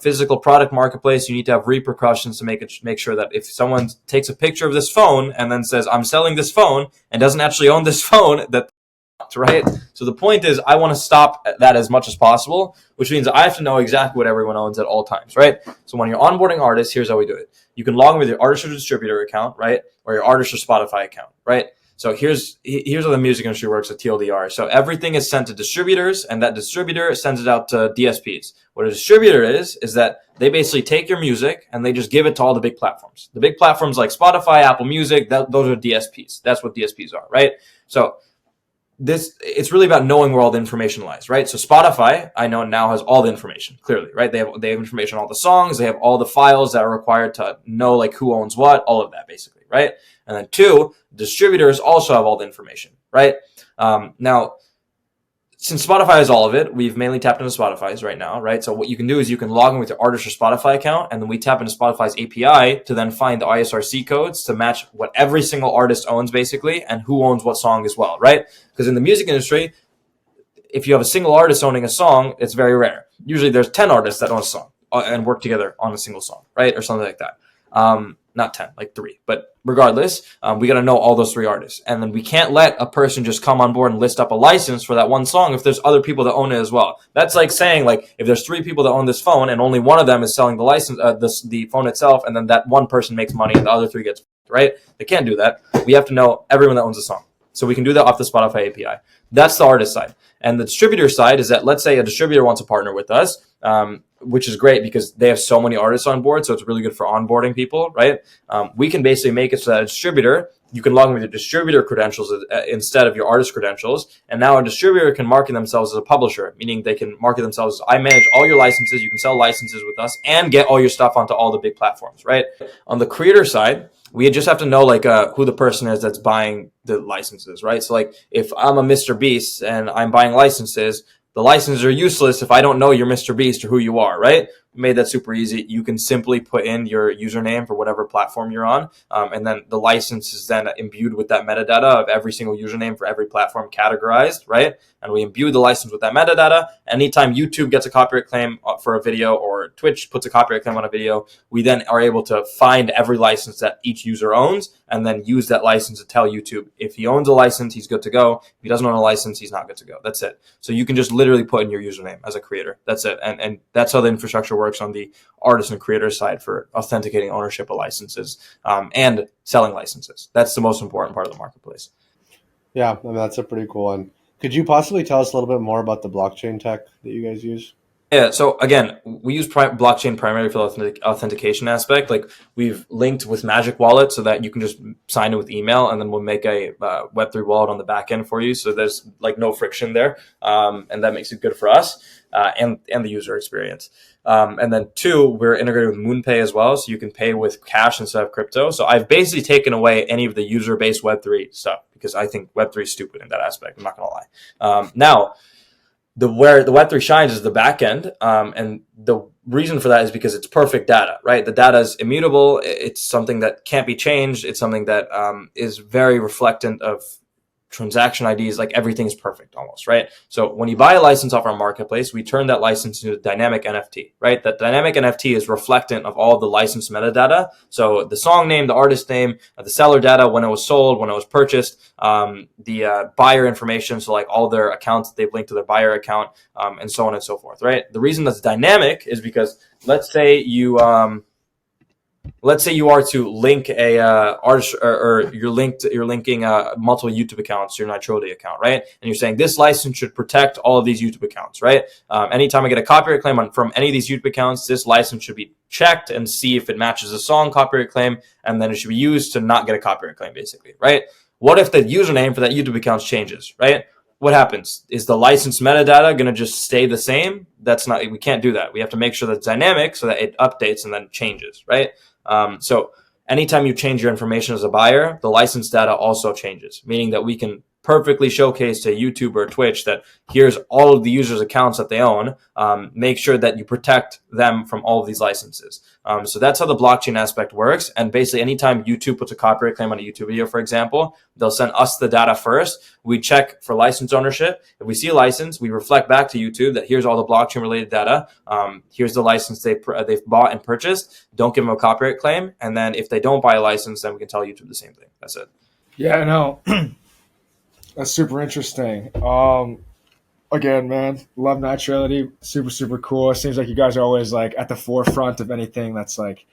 physical product marketplace, you need to have repercussions to make sure that if someone takes a picture of this phone and then says, I'm selling this phone, and doesn't actually own this phone, that right? So the point is, I want to stop that as much as possible, which means I have to know exactly what everyone owns at all times, right? So when you're onboarding artists, here's how we do it. You can log in with your artist or distributor account, right? Or your artist or Spotify account, right? So here's how the music industry works at TLDR. So everything is sent to distributors, and that distributor sends it out to DSPs. What a distributor is that they basically take your music and they just give it to all the big platforms. The big platforms like Spotify, Apple Music, those are DSPs. That's what DSPs are, right? So it's really about knowing where all the information lies, right? So Spotify, I know now, has all the information, clearly, right? They have information on all the songs, they have all the files that are required to know like who owns what, all of that basically, right? And then two, distributors also have all the information, right? Now, since Spotify has all of it, we've mainly tapped into Spotify's right now, right? So what you can do is you can log in with your artist or Spotify account, and then we tap into Spotify's API to then find the ISRC codes to match what every single artist owns, basically, and who owns what song as well, right? Because in the music industry, if you have a single artist owning a song, it's very rare. Usually there's 10 artists that own a song and work together on a single song, right? Or something like that. Not 10, like 3. But regardless, we got to know all those 3 artists. And then we can't let a person just come on board and list up a license for that one song if there's other people that own it as well. That's like saying, like, if there's 3 people that own this phone and only one of them is selling the license, the phone itself, and then that one person makes money and the other 3 gets, right? They can't do that. We have to know everyone that owns the song. So we can do that off the Spotify API. That's the artist side. And the distributor side is that, let's say a distributor wants to partner with us, which is great because they have so many artists on board. So it's really good for onboarding people, right? We can basically make it so that a distributor, you can log in with your distributor credentials instead of your artist credentials. And now a distributor can market themselves as a publisher, meaning they can market themselves as, I manage all your licenses. You can sell licenses with us and get all your stuff onto all the big platforms, right? On the creator side, we just have to know like who the person is that's buying the licenses, right? So like if I'm a Mr. Beast and I'm buying licenses, the licenses are useless if I don't know you're Mr. Beast or who you are, right? We made that super easy. You can simply put in your username for whatever platform you're on, and then the license is then imbued with that metadata of every single username for every platform categorized, right? And we imbue the license with that metadata. Anytime YouTube gets a copyright claim for a video or Twitch puts a copyright claim on a video, we then are able to find every license that each user owns and then use that license to tell YouTube if he owns a license, he's good to go. If he doesn't own a license, he's not good to go. That's it. So you can just literally put in your username as a creator. That's it. And that's how the infrastructure works on the artist and creator side for authenticating ownership of licenses and selling licenses. That's the most important part of the marketplace. Yeah, I mean, that's a pretty cool one. Could you possibly tell us a little bit more about the blockchain tech that you guys use? Yeah, so again, we use blockchain primarily for the authentication aspect. Like we've linked with Magic Wallet so that you can just sign in with email, and then we'll make a Web3 wallet on the back end for you. So there's like no friction there, and that makes it good for us and the user experience. And then 2, we're integrated with MoonPay as well, so you can pay with cash instead of crypto. So I've basically taken away any of the user-based Web3 stuff because I think Web3 is stupid in that aspect. I'm not gonna lie. Now, where the Web3 shines is the back end. And the reason for that is because it's perfect data, right? The data is immutable. It's something that can't be changed. It's something that is very reflectant of transaction IDs, like everything's perfect almost, right? So when you buy a license off our marketplace, we turn that license into a dynamic NFT, right? That dynamic NFT is reflectant of all the license metadata. So the song name, the artist name, the seller data, when it was sold, when it was purchased, the buyer information, so like all their accounts they've linked to their buyer account, and so on and so forth, right? The reason that's dynamic is because let's say you are to link a artist, or you're linking multiple YouTube accounts to your Nitrility account, right? And you're saying this license should protect all of these YouTube accounts, right? Anytime I get a copyright claim from any of these YouTube accounts, this license should be checked and see if it matches the song copyright claim, and then it should be used to not get a copyright claim, basically, right? What if the username for that YouTube account changes, right? What happens? Is the license metadata going to just stay the same? We can't do that. We have to make sure that it's dynamic so that it updates and then changes, right? So anytime you change your information as a buyer, the license data also changes, meaning that we can perfectly showcase to YouTube or Twitch that here's all of the users' accounts that they own. Make sure that you protect them from all of these licenses. So that's how the blockchain aspect works. And basically, anytime YouTube puts a copyright claim on a YouTube video, for example, they'll send us the data first. We check for license ownership. If we see a license, we reflect back to YouTube that here's all the blockchain related data. Here's the license they've bought and purchased. Don't give them a copyright claim. And then if they don't buy a license, then we can tell YouTube the same thing. That's it. Yeah, I know. That's super interesting. Again, man, love Nitrility. Super, super cool. It seems like you guys are always like at the forefront of anything that's like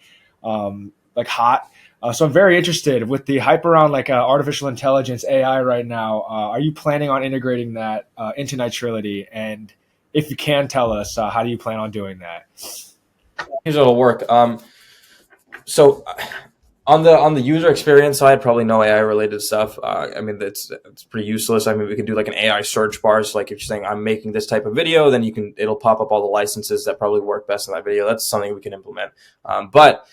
hot. So I'm very interested with the hype around like artificial intelligence, AI right now. Are you planning on integrating that into Nitrility? And if you can tell us, how do you plan on doing that? Here's how it'll work. So on the user experience side, probably no AI related stuff. I mean, it's pretty useless. I mean, we can do like an AI search bar. So like if you're saying I'm making this type of video, then it'll pop up all the licenses that probably work best in that video. That's something we can implement. But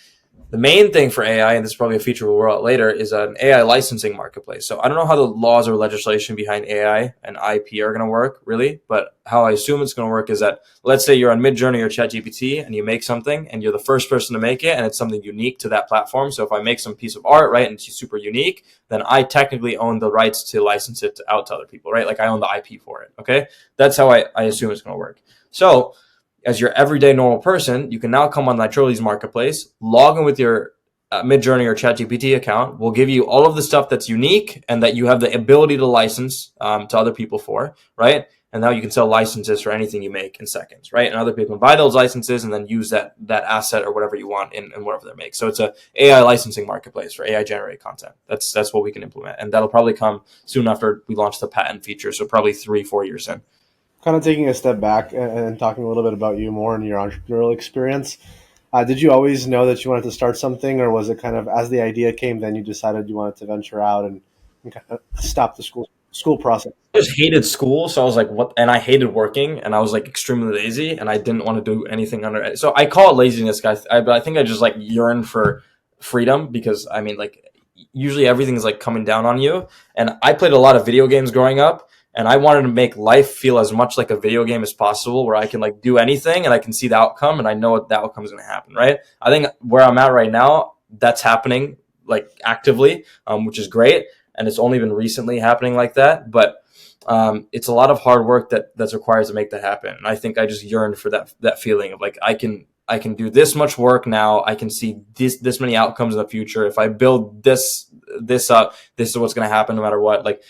The main thing for AI, and this is probably a feature we'll roll out later, is an AI licensing marketplace. So I don't know how the laws or legislation behind AI and IP are going to work, really, but how I assume it's going to work is that, let's say you're on Midjourney or ChatGPT and you make something and you're the first person to make it and it's something unique to that platform. So if I make some piece of art, right, and it's super unique, then I technically own the rights to license it out to other people, right? Like I own the IP for it, okay? That's how I assume it's going to work. So as your everyday normal person, you can now come on Nitrility's marketplace, log in with your Midjourney or ChatGPT account. We'll give you all of the stuff that's unique and that you have the ability to license to other people for, right? And now you can sell licenses for anything you make in seconds, right? And other people can buy those licenses and then use that asset or whatever you want in whatever they make. So it's a AI licensing marketplace for AI generated content. That's what we can implement, and that'll probably come soon after we launch the patent feature. So probably 3-4 years in. Kind of taking a step back and talking a little bit about you more and your entrepreneurial experience. Did you always know that you wanted to start something, or was it kind of as the idea came, then you decided you wanted to venture out and kind of stop the school process? I just hated school, so I was like, what? And I hated working, and I was like extremely lazy, and I didn't want to do anything under it. So I call it laziness, guys. But I think I just like yearn for freedom, because I mean, like, usually everything is like coming down on you. And I played a lot of video games growing up, and I wanted to make life feel as much like a video game as possible, where I can like do anything and I can see the outcome and I know what the outcome is going to happen, right? I think where I'm at right now, that's happening like actively, which is great. And it's only been recently happening like that. But it's a lot of hard work that's required to make that happen. And I think I just yearned for that feeling of like, I can do this much work now. I can see this many outcomes in the future. If I build this up, this is what's going to happen no matter what. Like,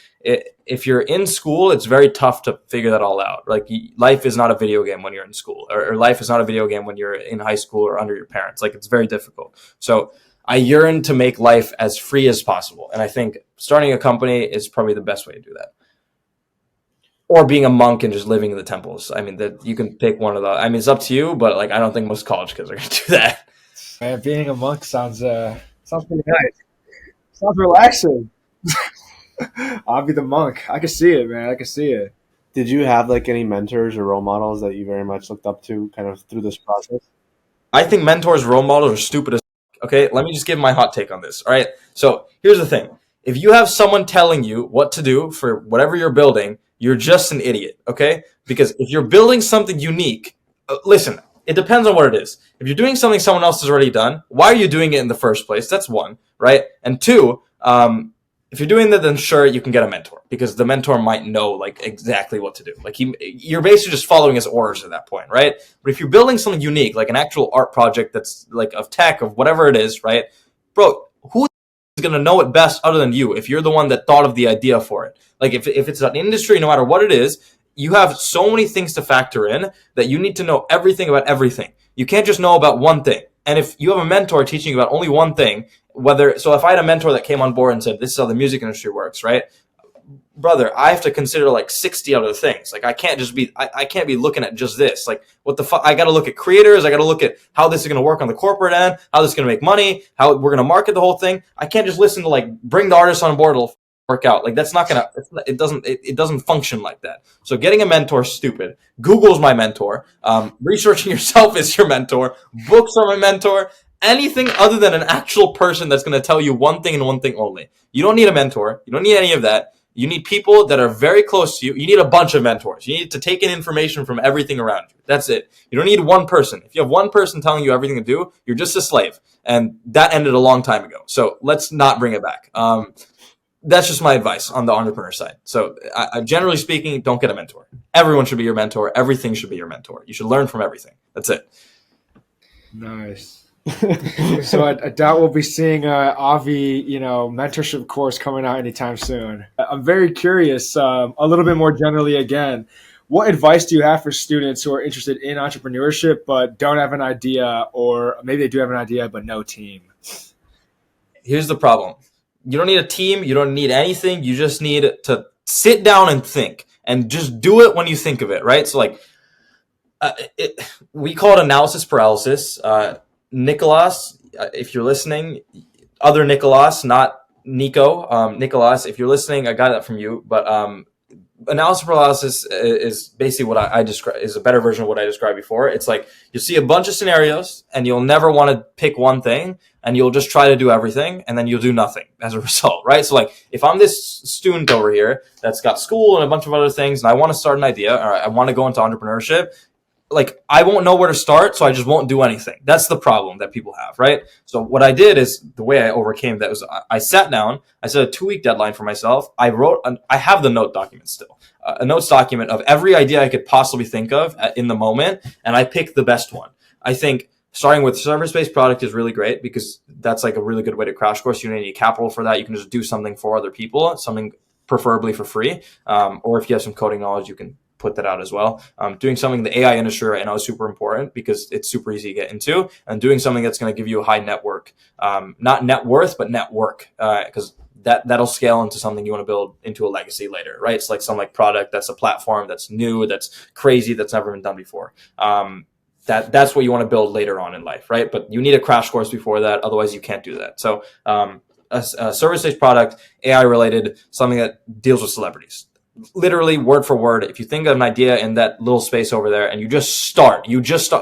if you're in school, it's very tough to figure that all out. Like, life is not a video game when you're in school, or life is not a video game when you're in high school or under your parents. Like, it's very difficult. So I yearn to make life as free as possible. And I think starting a company is probably the best way to do that. Or being a monk and just living in the temples. I mean, that you can pick one of the. I mean, it's up to you, but like, I don't think most college kids are going to do that. Man, being a monk sounds pretty nice. Sounds relaxing. I'll be the monk. I can see it, man. I can see it. Did you have like any mentors or role models that you very much looked up to kind of through this process? I think mentors, role models are stupid as. Okay, let me just give my hot take on this. All right. So here's the thing. If you have someone telling you what to do for whatever you're building, you're just an idiot. Okay. Because if you're building something unique, listen, it depends on what it is. If you're doing something someone else has already done, why are you doing it in the first place? That's one, right? And two, if you're doing that, then sure, you can get a mentor, because the mentor might know like exactly what to do. Like, you're basically just following his orders at that point, right? But if you're building something unique, like an actual art project that's like of tech, of whatever it is, right? Bro, who is going to know it best other than you if you're the one that thought of the idea for it? Like, if it's an industry, no matter what it is, you have so many things to factor in that you need to know everything about everything. You can't just know about one thing. And if you have a mentor teaching you about only one thing, so if I had a mentor that came on board and said, this is how the music industry works, right? Brother, I have to consider like 60 other things. Like, I can't be looking at just this. Like, what the fuck? I got to look at creators. I got to look at how this is going to work on the corporate end, how this is going to make money, how we're going to market the whole thing. I can't just listen to like, bring the artist on board. It'll work out. Like, that's not going to, it doesn't function like that. So getting a mentor is stupid. Google's my mentor. Researching yourself is your mentor. Books are my mentor. Anything other than an actual person that's going to tell you one thing and one thing only. You don't need a mentor. You don't need any of that. You need people that are very close to you. You need a bunch of mentors. You need to take in information from everything around you. That's it. You don't need one person. If you have one person telling you everything to do, you're just a slave. And that ended a long time ago. So let's not bring it back. That's just my advice on the entrepreneur side. So I generally speaking, don't get a mentor. Everyone should be your mentor. Everything should be your mentor. You should learn from everything. That's it. Nice. So I doubt we'll be seeing Avi, mentorship course coming out anytime soon. I'm very curious, a little bit more generally again, what advice do you have for students who are interested in entrepreneurship but don't have an idea, or maybe they do have an idea but no team? Here's the problem. You don't need a team. You don't need anything. You just need to sit down and think, and just do it when you think of it, right? So like, we call it analysis paralysis. Nicholas, if you're listening, other Nicholas, not Nico, Nicholas, if you're listening, I got that from you. But analysis paralysis is basically what I describe, is a better version of what I described before. It's like you see a bunch of scenarios and you'll never want to pick one thing, and you'll just try to do everything, and then you'll do nothing as a result, right? So like if I'm this student over here that's got school and a bunch of other things, and I want to start an idea, or I want to go into entrepreneurship, like I won't know where to start, so I just won't do anything. That's the problem that people have, right? So what I did is, the way I overcame that was I sat down, I set a 2-week deadline for myself. I have the note document still, a notes document of every idea I could possibly think of in the moment, and I picked the best one. I think starting with service-based product is really great because that's like a really good way to crash course. You don't need any capital for that. You can just do something for other people, something preferably for free. Or if you have some coding knowledge, you can put that out as well. Doing something in the AI industry right now is super important because it's super easy to get into, and doing something that's going to give you a high network, not net worth, but network, because that'll scale into something you want to build into a legacy later, right? It's like some like product that's a platform that's new, that's crazy, that's never been done before. That's what you want to build later on in life, right? But you need a crash course before that. Otherwise you can't do that. So, a service-based product, AI related, something that deals with celebrities. Literally word for word. If you think of an idea in that little space over there and you just start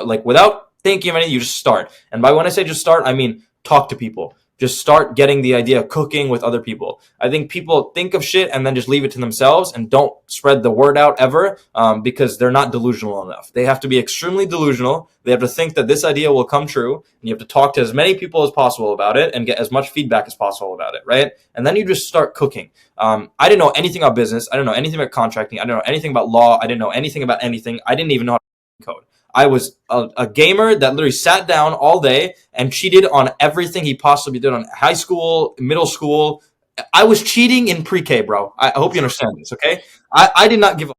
like without thinking of anything, you just start. And by when I say just start, I mean, talk to people. Just start getting the idea of cooking with other people. I think people think of shit and then just leave it to themselves and don't spread the word out ever, because they're not delusional enough. They have to be extremely delusional. They have to think that this idea will come true, and you have to talk to as many people as possible about it and get as much feedback as possible about it, right? And then you just start cooking. I didn't know anything about business. I didn't know anything about contracting. I didn't know anything about law. I didn't know anything about anything. I didn't even know how to code. I was a gamer that literally sat down all day and cheated on everything he possibly did on high school, middle school. I was cheating in pre-K, bro. I hope you understand this, okay? I did not give a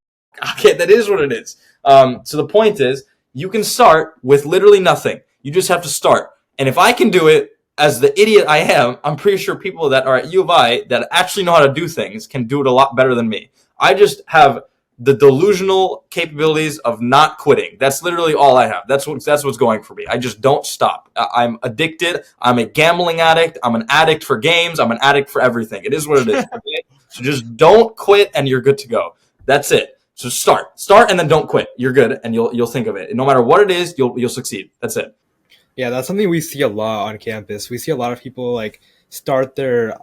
okay, that is what it is. So the point is, you can start with literally nothing. You just have to start. And if I can do it, as the idiot I am, I'm pretty sure people that are at U of I that actually know how to do things can do it a lot better than me. I just have the delusional capabilities of not quitting. That's literally all I have. That's what's going for me. I just don't stop. I'm addicted. I'm a gambling addict. I'm an addict for games. I'm an addict for everything. It is what it is. Okay? So just don't quit and you're good to go. That's it. So start and then don't quit. You're good and you'll think of it. And no matter what it is, you'll succeed. That's it. Yeah, that's something we see a lot on campus. We see a lot of people like start their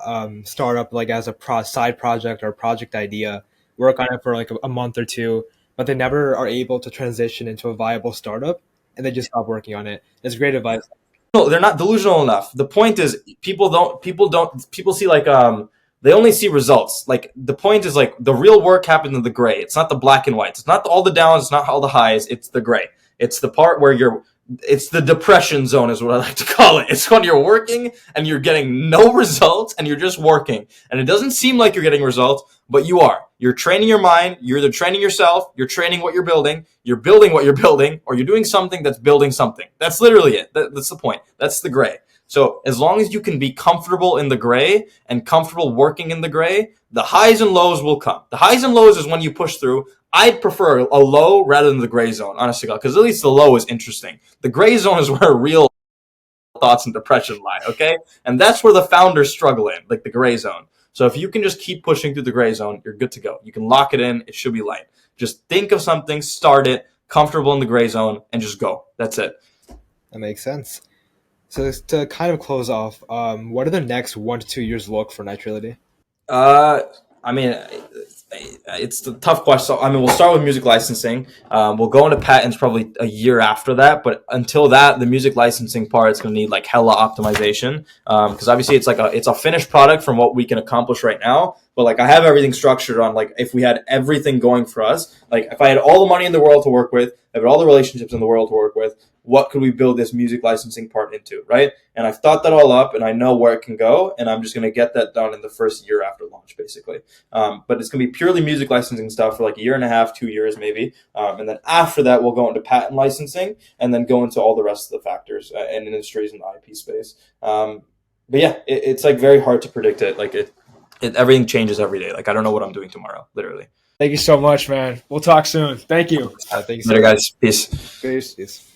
startup like as a side project or project idea, work on it for like a month or two, but they never are able to transition into a viable startup, and they just stop working on it. It's great advice. No, they're not delusional enough. The point is, people see like, they only see results. Like the point is like the real work happens in the gray. It's not the black and whites. It's not all the downs. It's not all the highs. It's the gray. It's the part where it's the depression zone is what I like to call it. It's when you're working and you're getting no results and you're just working. And it doesn't seem like you're getting results, but you are. You're training your mind. You're either training yourself, you're training what you're building what you're building, or you're doing something that's building something. That's literally it. That's the point. That's the gray. So as long as you can be comfortable in the gray and comfortable working in the gray, the highs and lows will come. The highs and lows is when you push through. I'd prefer a low rather than the gray zone, honestly, because at least the low is interesting. The gray zone is where real thoughts and depression lie, okay? And that's where the founders struggle in, like the gray zone. So if you can just keep pushing through the gray zone, you're good to go. You can lock it in. It should be light. Just think of something, start it, comfortable in the gray zone, and just go. That's it. That makes sense. So to kind of close off, what are the next 1 to 2 years look for Nitrility? I mean, it's a tough question. So, I mean, we'll start with music licensing. We'll go into patents probably a year after that. But until that, the music licensing part is going to need like hella optimization. Because obviously it's a finished product from what we can accomplish right now. But like I have everything structured on like if we had everything going for us, like if I had all the money in the world to work with, I had all the relationships in the world to work with, what could we build this music licensing part into, right? And I've thought that all up and I know where it can go, and I'm just going to get that done in the first year after launch, basically. But it's going to be purely music licensing stuff for like a year and a half, 2 years maybe. And then after that, we'll go into patent licensing and then go into all the rest of the factors and industries in the IP space. But yeah, it's like very hard to predict it. Like everything changes every day. Like I don't know what I'm doing tomorrow, literally. Thank you so much, man. We'll talk soon. Thank you. Thanks. Later, guys. Peace. Peace. Yes.